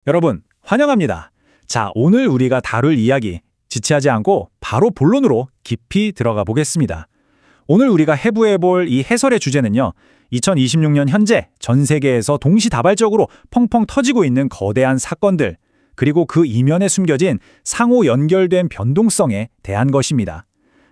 여러분, 환영합니다. 자, 오늘 우리가 다룰 이야기, 지체하지 않고 바로 본론으로 깊이 들어가 보겠습니다. 오늘 우리가 해부해볼 이 해설의 주제는요, 2026년 현재 전 세계에서 동시다발적으로 펑펑 터지고 있는 거대한 사건들, 그리고 그 이면에 숨겨진 상호 연결된 변동성에 대한 것입니다.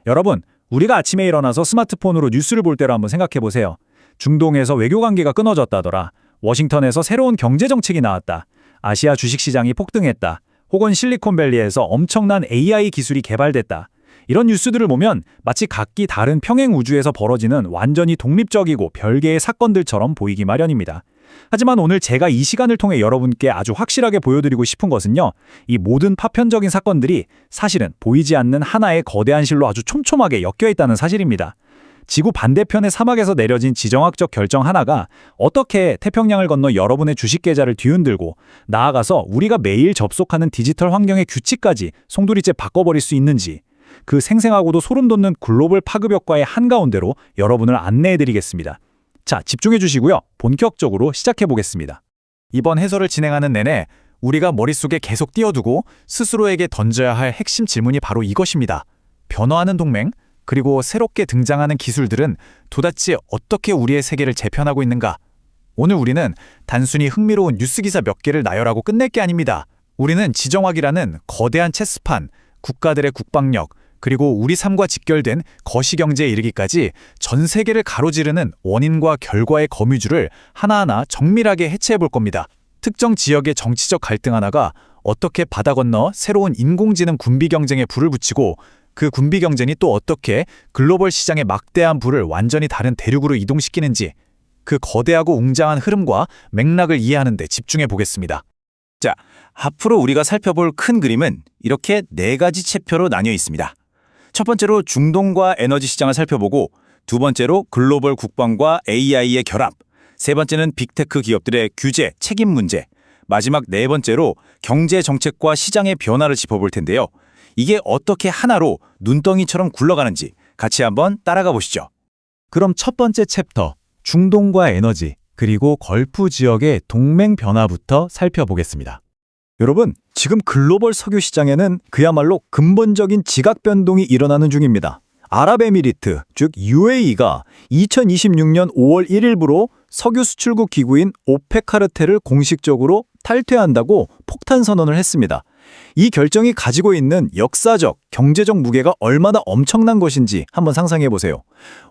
여러분, 우리가 아침에 일어나서 스마트폰으로 뉴스를 볼 때로 한번 생각해 보세요. 중동에서 외교 관계가 끊어졌다더라. 워싱턴에서 새로운 경제 정책이 나왔다. 아시아 주식시장이 폭등했다. 혹은 실리콘밸리에서 엄청난 AI 기술이 개발됐다. 이런 뉴스들을 보면 마치 각기 다른 평행 우주에서 벌어지는 완전히 독립적이고 별개의 사건들처럼 보이기 마련입니다. 하지만 오늘 제가 이 시간을 통해 여러분께 아주 확실하게 보여드리고 싶은 것은요, 이 모든 파편적인 사건들이 사실은 보이지 않는 하나의 거대한 실로 아주 촘촘하게 엮여 있다는 사실입니다. 지구 반대편의 사막에서 내려진 지정학적 결정 하나가 어떻게 태평양을 건너 여러분의 주식 계좌를 뒤흔들고 나아가서 우리가 매일 접속하는 디지털 환경의 규칙까지 송두리째 바꿔버릴 수 있는지, 그 생생하고도 소름 돋는 글로벌 파급 효과의 한가운데로 여러분을 안내해드리겠습니다. 자, 집중해 주시고요. 본격적으로 시작해 보겠습니다. 이번 해설을 진행하는 내내 우리가 머릿속에 계속 띄워두고 스스로에게 던져야 할 핵심 질문이 바로 이것입니다. 변화하는 동맹, 그리고 새롭게 등장하는 기술들은 도대체 어떻게 우리의 세계를 재편하고 있는가? 오늘 우리는 단순히 흥미로운 뉴스 기사 몇 개를 나열하고 끝낼 게 아닙니다. 우리는 지정학이라는 거대한 체스판, 국가들의 국방력, 그리고 우리 삶과 직결된 거시경제에 이르기까지 전 세계를 가로지르는 원인과 결과의 거미줄을 하나하나 정밀하게 해체해 볼 겁니다. 특정 지역의 정치적 갈등 하나가 어떻게 바다 건너 새로운 인공지능 군비 경쟁에 불을 붙이고, 그 군비 경쟁이 또 어떻게 글로벌 시장의 막대한 부를 완전히 다른 대륙으로 이동시키는지, 그 거대하고 웅장한 흐름과 맥락을 이해하는 데 집중해 보겠습니다. 자, 앞으로 우리가 살펴볼 큰 그림은 이렇게 4가지 챕터로 나뉘어 있습니다. 첫 번째로 중동과 에너지 시장을 살펴보고, 두 번째로 글로벌 국방과 AI의 결합, 세 번째는 빅테크 기업들의 규제, 책임 문제, 마지막 네 번째로 경제 정책과 시장의 변화를 짚어볼 텐데요. 이게 어떻게 하나로 눈덩이처럼 굴러가는지 같이 한번 따라가 보시죠. 그럼 첫 번째 챕터, 중동과 에너지, 그리고 걸프 지역의 동맹 변화부터 살펴보겠습니다. 여러분, 지금 글로벌 석유 시장에는 그야말로 근본적인 지각 변동이 일어나는 중입니다. 아랍에미리트, 즉 UAE가 2026년 5월 1일부로 석유 수출국 기구인 오펙 카르텔을 공식적으로 탈퇴한다고 폭탄 선언을 했습니다. 이 결정이 가지고 있는 역사적, 경제적 무게가 얼마나 엄청난 것인지 한번 상상해 보세요.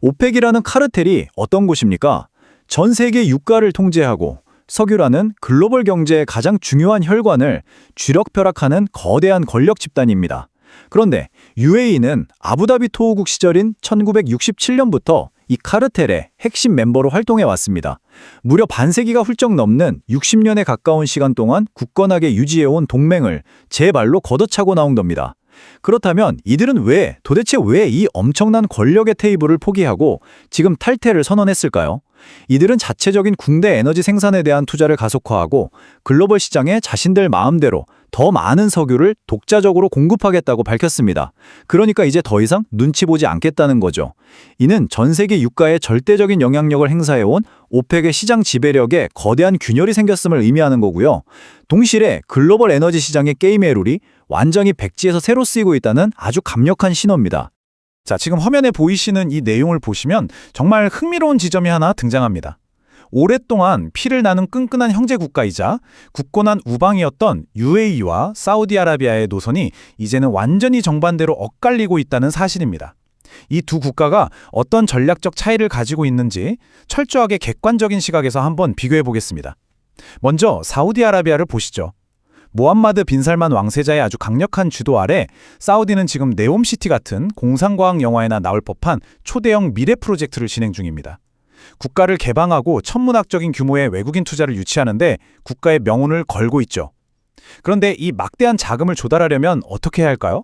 오펙이라는 카르텔이 어떤 곳입니까? 전 세계 유가를 통제하고 석유라는 글로벌 경제의 가장 중요한 혈관을 쥐락펴락하는 거대한 권력 집단입니다. 그런데 UAE는 아부다비 토호국 시절인 1967년부터 이 카르텔의 핵심 멤버로 활동해 왔습니다. 무려 반세기가 훌쩍 넘는 60년에 가까운 시간 동안 굳건하게 유지해온 동맹을 제 발로 걷어차고 나온 겁니다. 그렇다면 이들은 도대체 왜 이 엄청난 권력의 테이블을 포기하고 지금 탈퇴를 선언했을까요? 이들은 자체적인 국내 에너지 생산에 대한 투자를 가속화하고 글로벌 시장에 자신들 마음대로 더 많은 석유를 독자적으로 공급하겠다고 밝혔습니다. 그러니까 이제 더 이상 눈치 보지 않겠다는 거죠. 이는 전 세계 유가에 절대적인 영향력을 행사해온 오펙의 시장 지배력에 거대한 균열이 생겼음을 의미하는 거고요. 동시에 글로벌 에너지 시장의 게임의 룰이 완전히 백지에서 새로 쓰이고 있다는 아주 강력한 신호입니다. 자, 지금 화면에 보이시는 이 내용을 보시면 정말 흥미로운 지점이 하나 등장합니다. 오랫동안 피를 나눈 끈끈한 형제 국가이자 굳건한 우방이었던 UAE와 사우디아라비아의 노선이 이제는 완전히 정반대로 엇갈리고 있다는 사실입니다. 이 두 국가가 어떤 전략적 차이를 가지고 있는지 철저하게 객관적인 시각에서 한번 비교해 보겠습니다. 먼저 사우디아라비아를 보시죠. 모함마드 빈 살만 왕세자의 아주 강력한 주도 아래 사우디는 지금 네옴시티 같은 공상과학 영화에나 나올 법한 초대형 미래 프로젝트를 진행 중입니다. 국가를 개방하고 천문학적인 규모의 외국인 투자를 유치하는데 국가의 명운을 걸고 있죠. 그런데 이 막대한 자금을 조달하려면 어떻게 해야 할까요?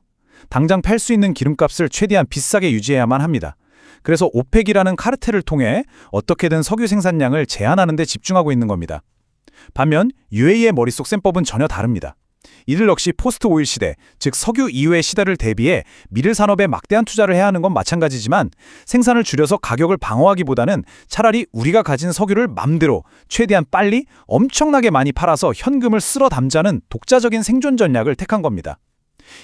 당장 팔 수 있는 기름값을 최대한 비싸게 유지해야만 합니다. 그래서 오펙이라는 카르텔을 통해 어떻게든 석유 생산량을 제한하는 데 집중하고 있는 겁니다. 반면 UAE의 머릿속 셈법은 전혀 다릅니다. 이들 역시 포스트 오일 시대, 즉 석유 이후의 시대를 대비해 미래 산업에 막대한 투자를 해야 하는 건 마찬가지지만 생산을 줄여서 가격을 방어하기보다는 차라리 우리가 가진 석유를 맘대로 최대한 빨리 엄청나게 많이 팔아서 현금을 쓸어 담자는 독자적인 생존 전략을 택한 겁니다.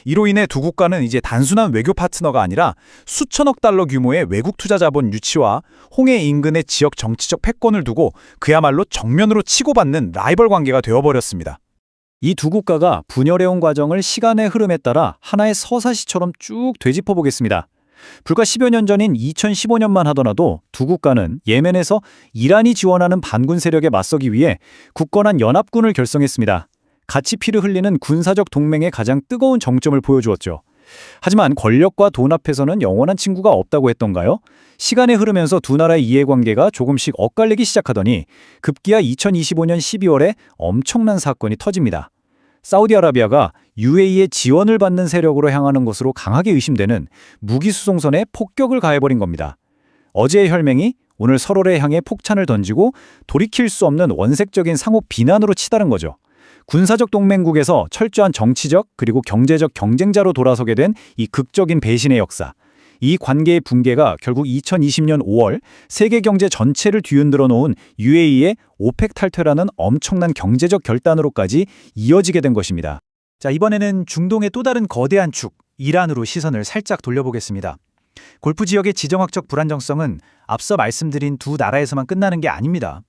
이로 인해 두 국가는 이제 단순한 외교 파트너가 아니라 수천억 달러 규모의 외국 투자 자본 유치와 홍해 인근의 지역 정치적 패권을 두고 그야말로 정면으로 치고받는 라이벌 관계가 되어버렸습니다. 이 두 국가가 분열해온 과정을 시간의 흐름에 따라 하나의 서사시처럼 쭉 되짚어 보겠습니다. 불과 10여 년 전인 2015년만 하더라도 두 국가는 예멘에서 이란이 지원하는 반군 세력에 맞서기 위해 굳건한 연합군을 결성했습니다. 같이 피를 흘리는 군사적 동맹의 가장 뜨거운 정점을 보여주었죠. 하지만 권력과 돈 앞에서는 영원한 친구가 없다고 했던가요? 시간이 흐르면서 두 나라의 이해관계가 조금씩 엇갈리기 시작하더니 급기야 2025년 12월에 엄청난 사건이 터집니다. 사우디아라비아가 UAE의 지원을 받는 세력으로 향하는 것으로 강하게 의심되는 무기 수송선에 폭격을 가해버린 겁니다. 어제의 혈맹이 오늘 서로를 향해 폭탄을 던지고 돌이킬 수 없는 원색적인 상호 비난으로 치달은 거죠. 군사적 동맹국에서 철저한 정치적 그리고 경제적 경쟁자로 돌아서게 된 이 극적인 배신의 역사. 이 관계의 붕괴가 결국 2020년 5월 세계 경제 전체를 뒤흔들어 놓은 UAE의 오펙 탈퇴라는 엄청난 경제적 결단으로까지 이어지게 된 것입니다. 자, 이번에는 중동의 또 다른 거대한 축, 이란으로 시선을 살짝 돌려보겠습니다. 골프 지역의 지정학적 불안정성은 앞서 말씀드린 두 나라에서만 끝나는 게 아닙니다.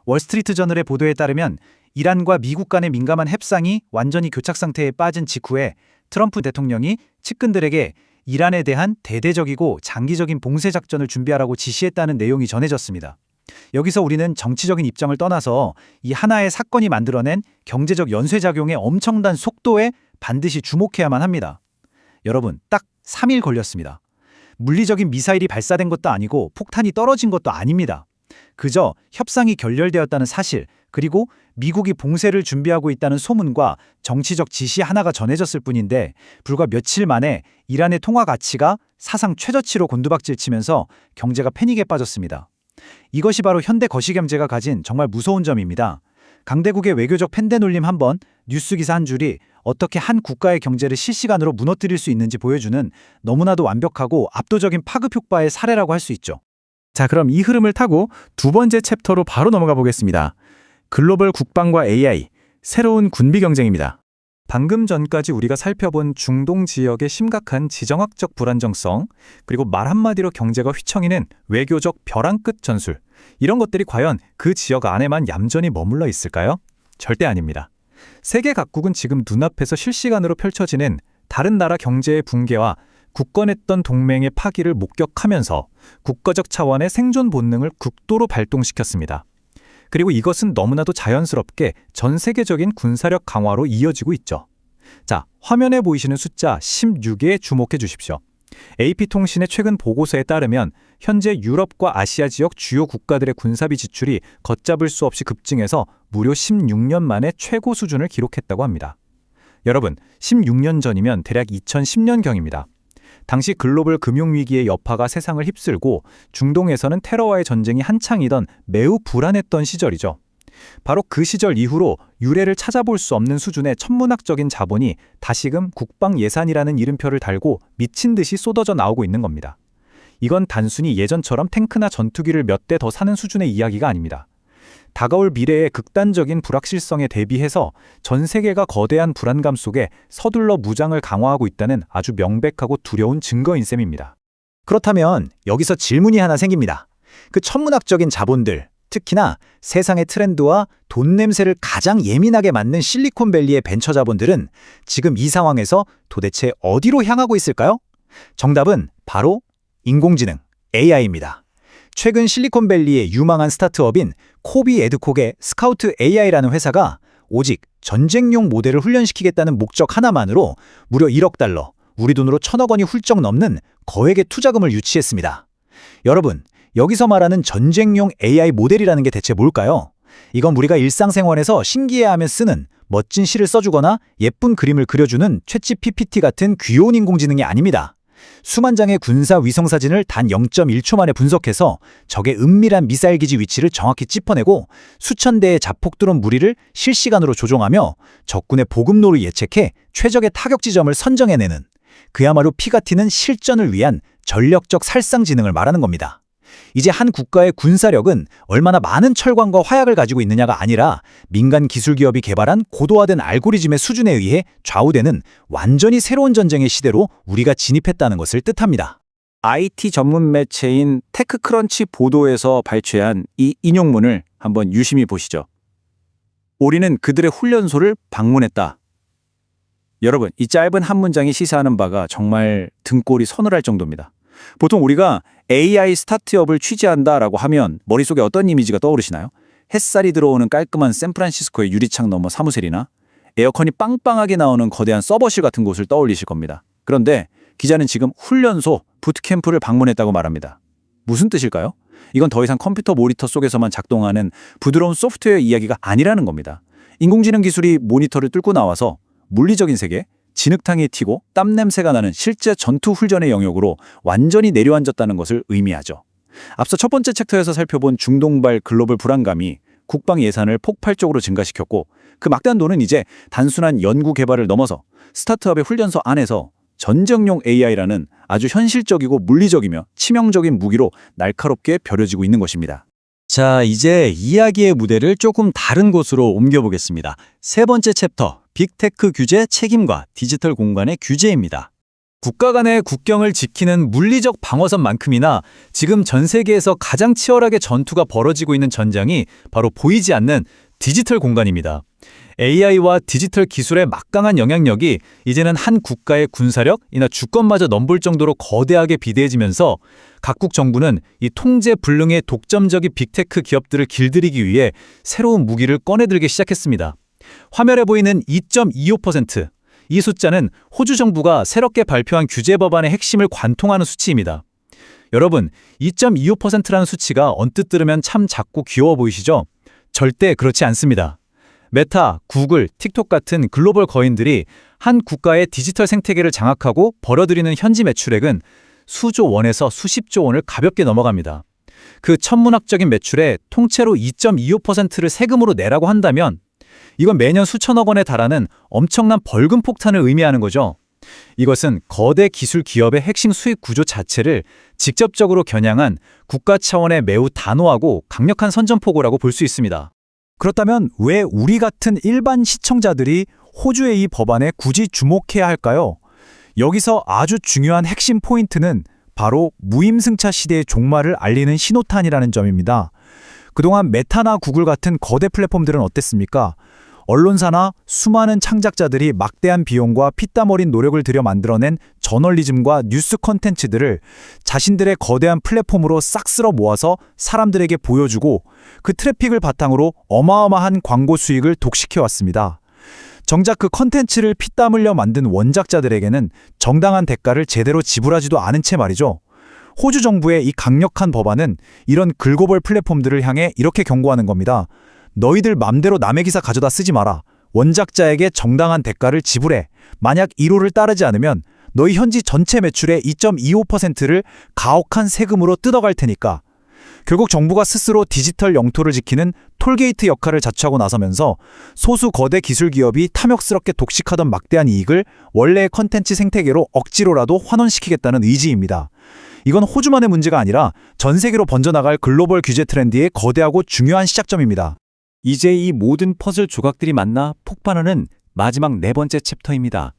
월스트리트 저널의 보도에 따르면 이란과 미국 간의 민감한 협상이 완전히 교착 상태에 빠진 직후에 트럼프 대통령이 측근들에게 이란에 대한 대대적이고 장기적인 봉쇄 작전을 준비하라고 지시했다는 내용이 전해졌습니다. 여기서 우리는 정치적인 입장을 떠나서 이 하나의 사건이 만들어낸 경제적 연쇄작용의 엄청난 속도에 반드시 주목해야만 합니다. 여러분, 딱 3일 걸렸습니다. 물리적인 미사일이 발사된 것도 아니고 폭탄이 떨어진 것도 아닙니다. 그저 협상이 결렬되었다는 사실, 그리고 미국이 봉쇄를 준비하고 있다는 소문과 정치적 지시 하나가 전해졌을 뿐인데 불과 며칠 만에 이란의 통화 가치가 사상 최저치로 곤두박질치면서 경제가 패닉에 빠졌습니다. 이것이 바로 현대 거시경제가 가진 정말 무서운 점입니다. 강대국의 외교적 펜대놀림 한 번, 뉴스 기사 한 줄이 어떻게 한 국가의 경제를 실시간으로 무너뜨릴 수 있는지 보여주는 너무나도 완벽하고 압도적인 파급 효과의 사례라고 할 수 있죠. 자, 그럼 이 흐름을 타고 두 번째 챕터로 바로 넘어가 보겠습니다. 글로벌 국방과 AI, 새로운 군비 경쟁입니다. 방금 전까지 우리가 살펴본 중동 지역의 심각한 지정학적 불안정성, 그리고 말 한마디로 경제가 휘청이는 외교적 벼랑 끝 전술, 이런 것들이 과연 그 지역 안에만 얌전히 머물러 있을까요? 절대 아닙니다. 세계 각국은 지금 눈앞에서 실시간으로 펼쳐지는 다른 나라 경제의 붕괴와 굳건했던 동맹의 파기를 목격하면서 국가적 차원의 생존 본능을 극도로 발동시켰습니다. 그리고 이것은 너무나도 자연스럽게 전 세계적인 군사력 강화로 이어지고 있죠. 자, 화면에 보이시는 숫자 16에 주목해 주십시오. AP통신의 최근 보고서에 따르면 현재 유럽과 아시아 지역 주요 국가들의 군사비 지출이 걷잡을 수 없이 급증해서 무려 16년 만에 최고 수준을 기록했다고 합니다. 여러분, 16년 전이면 대략 2010년경입니다. 당시 글로벌 금융위기의 여파가 세상을 휩쓸고 중동에서는 테러와의 전쟁이 한창이던 매우 불안했던 시절이죠. 바로 그 시절 이후로 유례를 찾아볼 수 없는 수준의 천문학적인 자본이 다시금 국방 예산이라는 이름표를 달고 미친 듯이 쏟아져 나오고 있는 겁니다. 이건 단순히 예전처럼 탱크나 전투기를 몇 대 더 사는 수준의 이야기가 아닙니다. 다가올 미래의 극단적인 불확실성에 대비해서 전 세계가 거대한 불안감 속에 서둘러 무장을 강화하고 있다는 아주 명백하고 두려운 증거인 셈입니다. 그렇다면 여기서 질문이 하나 생깁니다. 그 천문학적인 자본들, 특히나 세상의 트렌드와 돈 냄새를 가장 예민하게 맡는 실리콘밸리의 벤처 자본들은 지금 이 상황에서 도대체 어디로 향하고 있을까요? 정답은 바로 인공지능, AI입니다. 최근 실리콘밸리의 유망한 스타트업인 코비 에드콕의 스카우트 AI라는 회사가 오직 전쟁용 모델을 훈련시키겠다는 목적 하나만으로 무려 1억 달러, 우리 돈으로 1,000억 원이 훌쩍 넘는 거액의 투자금을 유치했습니다. 여러분, 여기서 말하는 전쟁용 AI 모델이라는 게 대체 뭘까요? 이건 우리가 일상생활에서 신기해하며 쓰는 멋진 시를 써주거나 예쁜 그림을 그려주는 챗GPT 같은 귀여운 인공지능이 아닙니다. 수만 장의 군사 위성 사진을 단 0.1초 만에 분석해서 적의 은밀한 미사일 기지 위치를 정확히 짚어내고 수천 대의 자폭 드론 무리를 실시간으로 조종하며 적군의 보급로를 예측해 최적의 타격 지점을 선정해내는, 그야말로 피가 튀는 실전을 위한 전력적 살상지능을 말하는 겁니다. 이제 한 국가의 군사력은 얼마나 많은 철광과 화약을 가지고 있느냐가 아니라 민간 기술 기업이 개발한 고도화된 알고리즘의 수준에 의해 좌우되는 완전히 새로운 전쟁의 시대로 우리가 진입했다는 것을 뜻합니다. IT 전문 매체인 테크크런치 보도에서 발췌한 이 인용문을 한번 유심히 보시죠. 우리는 그들의 훈련소를 방문했다. 여러분, 이 짧은 한 문장이 시사하는 바가 정말 등골이 서늘할 정도입니다. 보통 우리가 AI 스타트업을 취재한다라고 하면 머릿속에 어떤 이미지가 떠오르시나요? 햇살이 들어오는 깔끔한 샌프란시스코의 유리창 너머 사무실이나 에어컨이 빵빵하게 나오는 거대한 서버실 같은 곳을 떠올리실 겁니다. 그런데 기자는 지금 훈련소, 부트캠프를 방문했다고 말합니다. 무슨 뜻일까요? 이건 더 이상 컴퓨터 모니터 속에서만 작동하는 부드러운 소프트웨어 이야기가 아니라는 겁니다. 인공지능 기술이 모니터를 뚫고 나와서 물리적인 세계, 진흙탕이 튀고 땀 냄새가 나는 실제 전투 훈련의 영역으로 완전히 내려앉았다는 것을 의미하죠. 앞서 첫 번째 챕터에서 살펴본 중동발 글로벌 불안감이 국방 예산을 폭발적으로 증가시켰고, 그 막대한 돈은 이제 단순한 연구 개발을 넘어서 스타트업의 훈련소 안에서 전쟁용 AI라는 아주 현실적이고 물리적이며 치명적인 무기로 날카롭게 벼려지고 있는 것입니다. 자, 이제 이야기의 무대를 조금 다른 곳으로 옮겨보겠습니다. 세 번째 챕터, 빅테크 규제 책임과 디지털 공간의 규제입니다. 국가 간의 국경을 지키는 물리적 방어선만큼이나 지금 전 세계에서 가장 치열하게 전투가 벌어지고 있는 전장이 바로 보이지 않는 디지털 공간입니다. AI와 디지털 기술의 막강한 영향력이 이제는 한 국가의 군사력이나 주권마저 넘볼 정도로 거대하게 비대해지면서 각국 정부는 이 통제 불능의 독점적인 빅테크 기업들을 길들이기 위해 새로운 무기를 꺼내들기 시작했습니다. 화면에 보이는 2.25%, 이 숫자는 호주 정부가 새롭게 발표한 규제 법안의 핵심을 관통하는 수치입니다. 여러분, 2.25%라는 수치가 언뜻 들으면 참 작고 귀여워 보이시죠? 절대 그렇지 않습니다. 메타, 구글, 틱톡 같은 글로벌 거인들이 한 국가의 디지털 생태계를 장악하고 벌어들이는 현지 매출액은 수조 원에서 수십조 원을 가볍게 넘어갑니다. 그 천문학적인 매출의 통째로 2.25%를 세금으로 내라고 한다면 이건 매년 수천억 원에 달하는 엄청난 벌금 폭탄을 의미하는 거죠. 이것은 거대 기술 기업의 핵심 수익 구조 자체를 직접적으로 겨냥한 국가 차원의 매우 단호하고 강력한 선전포고라고 볼 수 있습니다. 그렇다면 왜 우리 같은 일반 시청자들이 호주의 이 법안에 굳이 주목해야 할까요? 여기서 아주 중요한 핵심 포인트는 바로 무임승차 시대의 종말을 알리는 신호탄이라는 점입니다. 그동안 메타나 구글 같은 거대 플랫폼들은 어땠습니까? 언론사나 수많은 창작자들이 막대한 비용과 피땀 어린 노력을 들여 만들어낸 저널리즘과 뉴스 콘텐츠들을 자신들의 거대한 플랫폼으로 싹 쓸어 모아서 사람들에게 보여주고 그 트래픽을 바탕으로 어마어마한 광고 수익을 독식해왔습니다. 정작 그 콘텐츠를 피땀 흘려 만든 원작자들에게는 정당한 대가를 제대로 지불하지도 않은 채 말이죠. 호주 정부의 이 강력한 법안은 이런 글로벌 플랫폼들을 향해 이렇게 경고하는 겁니다. 너희들 맘대로 남의 기사 가져다 쓰지 마라. 원작자에게 정당한 대가를 지불해. 만약 1호를 따르지 않으면 너희 현지 전체 매출의 2.25%를 가혹한 세금으로 뜯어갈 테니까. 결국 정부가 스스로 디지털 영토를 지키는 톨게이트 역할을 자처하고 나서면서 소수 거대 기술 기업이 탐욕스럽게 독식하던 막대한 이익을 원래의 컨텐츠 생태계로 억지로라도 환원시키겠다는 의지입니다. 이건 호주만의 문제가 아니라 전 세계로 번져나갈 글로벌 규제 트렌드의 거대하고 중요한 시작점입니다. 이제 이 모든 퍼즐 조각들이 만나 폭발하는 마지막 네 번째 챕터입니다.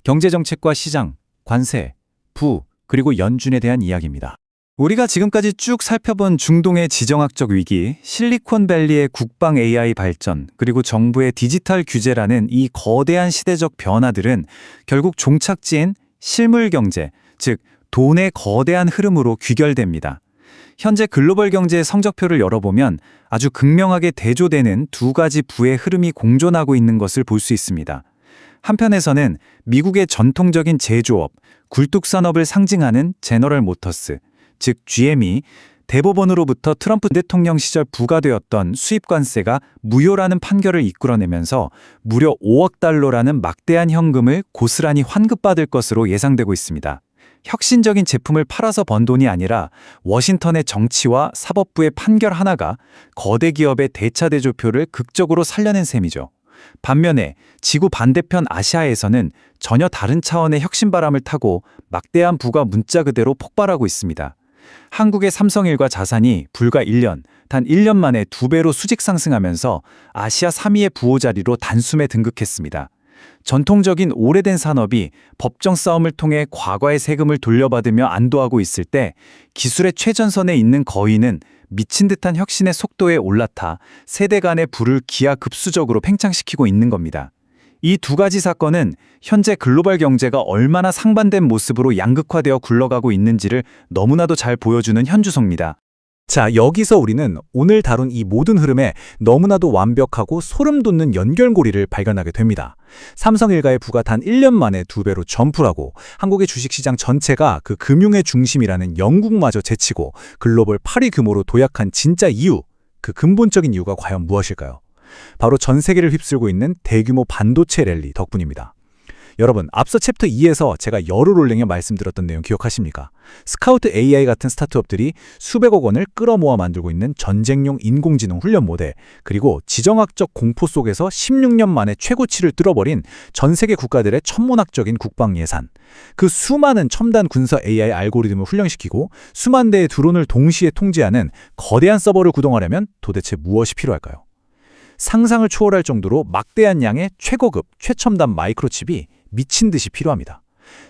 경제정책과 시장, 관세, 부, 그리고 연준에 대한 이야기입니다. 우리가 지금까지 쭉 살펴본 중동의 지정학적 위기, 실리콘밸리의 국방 AI 발전, 그리고 정부의 디지털 규제라는 이 거대한 시대적 변화들은 결국 종착지인 실물 경제, 즉 돈의 거대한 흐름으로 귀결됩니다. 현재 글로벌 경제의 성적표를 열어보면 아주 극명하게 대조되는 두 가지 부의 흐름이 공존하고 있는 것을 볼 수 있습니다. 한편에서는 미국의 전통적인 제조업, 굴뚝산업을 상징하는 제너럴 모터스, 즉 GM이 대법원으로부터 트럼프 대통령 시절 부과되었던 수입관세가 무효라는 판결을 이끌어내면서 무려 5억 달러라는 막대한 현금을 고스란히 환급받을 것으로 예상되고 있습니다. 혁신적인 제품을 팔아서 번 돈이 아니라 워싱턴의 정치와 사법부의 판결 하나가 거대 기업의 대차대조표를 극적으로 살려낸 셈이죠. 반면에 지구 반대편 아시아에서는 전혀 다른 차원의 혁신 바람을 타고 막대한 부가 문자 그대로 폭발하고 있습니다. 한국의 삼성일과 자산이 불과 1년, 단 1년 만에 2배로 수직 상승하면서 아시아 3위의 부호 자리로 단숨에 등극했습니다. 전통적인 오래된 산업이 법정 싸움을 통해 과거의 세금을 돌려받으며 안도하고 있을 때 기술의 최전선에 있는 거인은 미친 듯한 혁신의 속도에 올라타 세대 간의 부를 기하급수적으로 팽창시키고 있는 겁니다. 이 두 가지 사건은 현재 글로벌 경제가 얼마나 상반된 모습으로 양극화되어 굴러가고 있는지를 너무나도 잘 보여주는 현주소입니다. 자, 여기서 우리는 오늘 다룬 이 모든 흐름에 너무나도 완벽하고 소름 돋는 연결고리를 발견하게 됩니다. 삼성일가의 부가 단 1년 만에 2배로 점프를 하고 한국의 주식시장 전체가 그 금융의 중심이라는 영국마저 제치고 글로벌 8위 규모로 도약한 진짜 이유, 그 근본적인 이유가 과연 무엇일까요? 바로 전 세계를 휩쓸고 있는 대규모 반도체 랠리 덕분입니다. 여러분, 앞서 챕터 2에서 제가 열을 올리며 말씀드렸던 내용 기억하십니까? 스카우트 AI 같은 스타트업들이 수백억 원을 끌어모아 만들고 있는 전쟁용 인공지능 훈련 모델, 그리고 지정학적 공포 속에서 16년 만에 최고치를 뚫어버린 전 세계 국가들의 천문학적인 국방 예산. 그 수많은 첨단 군사 AI 알고리즘을 훈련시키고 수만 대의 드론을 동시에 통제하는 거대한 서버를 구동하려면 도대체 무엇이 필요할까요? 상상을 초월할 정도로 막대한 양의 최고급, 최첨단 마이크로칩이 미친 듯이 필요합니다.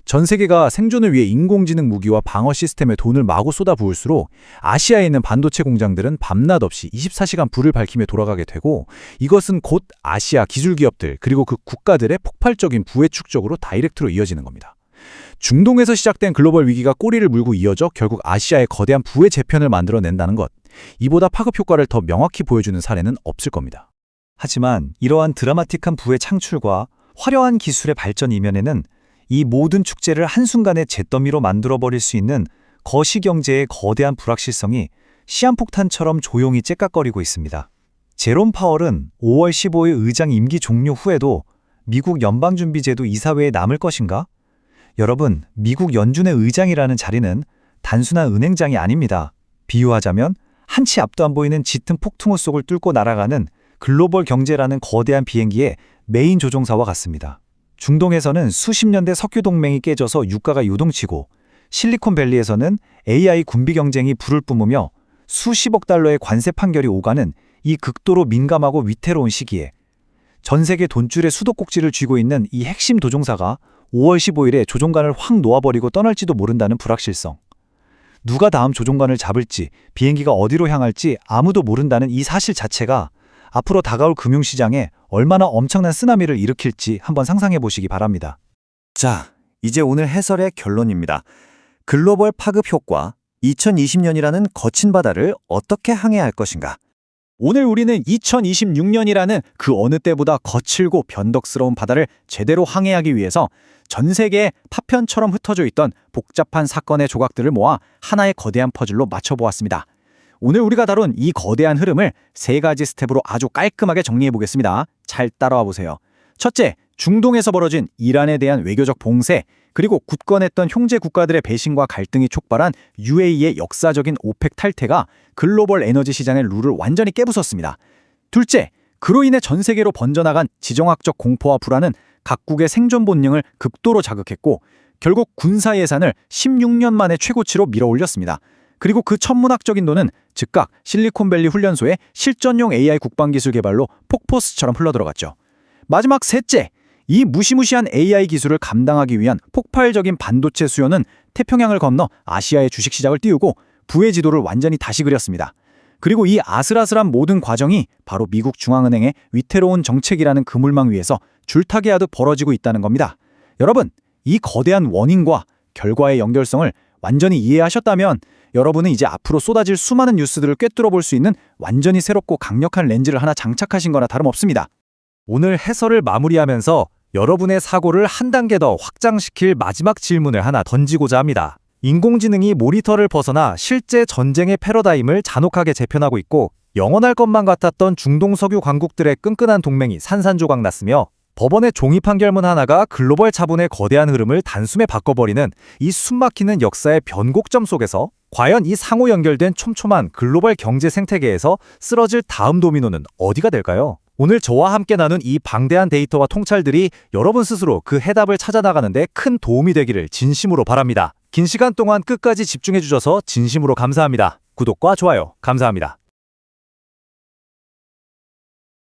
전 세계가 생존을 위해 인공지능 무기와 방어 시스템에 돈을 마구 쏟아부을수록 아시아에 있는 반도체 공장들은 밤낮 없이 24시간 불을 밝히며 돌아가게 되고, 이것은 곧 아시아 기술 기업들 그리고 그 국가들의 폭발적인 부의 축적으로 다이렉트로 이어지는 겁니다. 중동에서 시작된 글로벌 위기가 꼬리를 물고 이어져 결국 아시아의 거대한 부의 재편을 만들어낸다는 것, 이보다 파급 효과를 더 명확히 보여주는 사례는 없을 겁니다. 하지만 이러한 드라마틱한 부의 창출과 화려한 기술의 발전 이면에는 이 모든 축제를 한순간에 잿더미로 만들어버릴 수 있는 거시경제의 거대한 불확실성이 시한폭탄처럼 조용히 째깍거리고 있습니다. 제롬 파월은 5월 15일 의장 임기 종료 후에도 미국 연방준비제도 이사회에 남을 것인가? 여러분, 미국 연준의 의장이라는 자리는 단순한 은행장이 아닙니다. 비유하자면 한치 앞도 안 보이는 짙은 폭풍우 속을 뚫고 날아가는 글로벌 경제라는 거대한 비행기의 메인 조종사와 같습니다. 중동에서는 수십 년대 석유 동맹이 깨져서 유가가 요동치고, 실리콘밸리에서는 AI 군비 경쟁이 불을 뿜으며 수십억 달러의 관세 판결이 오가는 이 극도로 민감하고 위태로운 시기에 전 세계 돈줄의 수도꼭지를 쥐고 있는 이 핵심 조종사가 5월 15일에 조종관을 확 놓아버리고 떠날지도 모른다는 불확실성. 누가 다음 조종관을 잡을지, 비행기가 어디로 향할지 아무도 모른다는 이 사실 자체가 앞으로 다가올 금융시장에 얼마나 엄청난 쓰나미를 일으킬지 한번 상상해 보시기 바랍니다. 자, 이제 오늘 해설의 결론입니다. 글로벌 파급 효과, 2020년이라는 거친 바다를 어떻게 항해할 것인가? 오늘 우리는 2026년이라는 그 어느 때보다 거칠고 변덕스러운 바다를 제대로 항해하기 위해서 전 세계에 파편처럼 흩어져 있던 복잡한 사건의 조각들을 모아 하나의 거대한 퍼즐로 맞춰보았습니다. 오늘 우리가 다룬 이 거대한 흐름을 3가지 스텝으로 아주 깔끔하게 정리해 보겠습니다. 잘 따라와 보세요. 첫째, 중동에서 벌어진 이란에 대한 외교적 봉쇄, 그리고 굳건했던 형제 국가들의 배신과 갈등이 촉발한 UAE의 역사적인 오펙 탈퇴가 글로벌 에너지 시장의 룰을 완전히 깨부쉈습니다. 둘째, 그로 인해 전 세계로 번져나간 지정학적 공포와 불안은 각국의 생존 본능을 극도로 자극했고, 결국 군사 예산을 16년 만에 최고치로 밀어올렸습니다. 그리고 그 천문학적인 돈은 즉각 실리콘밸리 훈련소의 실전용 AI 국방기술 개발로 폭포수처럼 흘러들어갔죠. 마지막 셋째, 이 무시무시한 AI 기술을 감당하기 위한 폭발적인 반도체 수요는 태평양을 건너 아시아의 주식시장을 띄우고 부의 지도를 완전히 다시 그렸습니다. 그리고 이 아슬아슬한 모든 과정이 바로 미국 중앙은행의 위태로운 정책이라는 그물망 위에서 줄타기 하듯 벌어지고 있다는 겁니다. 여러분, 이 거대한 원인과 결과의 연결성을 완전히 이해하셨다면 여러분은 이제 앞으로 쏟아질 수많은 뉴스들을 꿰뚫어 볼 수 있는 완전히 새롭고 강력한 렌즈를 하나 장착하신 거나 다름없습니다. 오늘 해설을 마무리하면서 여러분의 사고를 한 단계 더 확장시킬 마지막 질문을 하나 던지고자 합니다. 인공지능이 모니터를 벗어나 실제 전쟁의 패러다임을 잔혹하게 재편하고 있고, 영원할 것만 같았던 중동 석유 강국들의 끈끈한 동맹이 산산조각 났으며 법원의 종이 판결문 하나가 글로벌 자본의 거대한 흐름을 단숨에 바꿔버리는 이 숨막히는 역사의 변곡점 속에서 과연 이 상호 연결된 촘촘한 글로벌 경제 생태계에서 쓰러질 다음 도미노는 어디가 될까요? 오늘 저와 함께 나눈 이 방대한 데이터와 통찰들이 여러분 스스로 그 해답을 찾아나가는데 큰 도움이 되기를 진심으로 바랍니다. 긴 시간 동안 끝까지 집중해 주셔서 진심으로 감사합니다. 구독과 좋아요 감사합니다.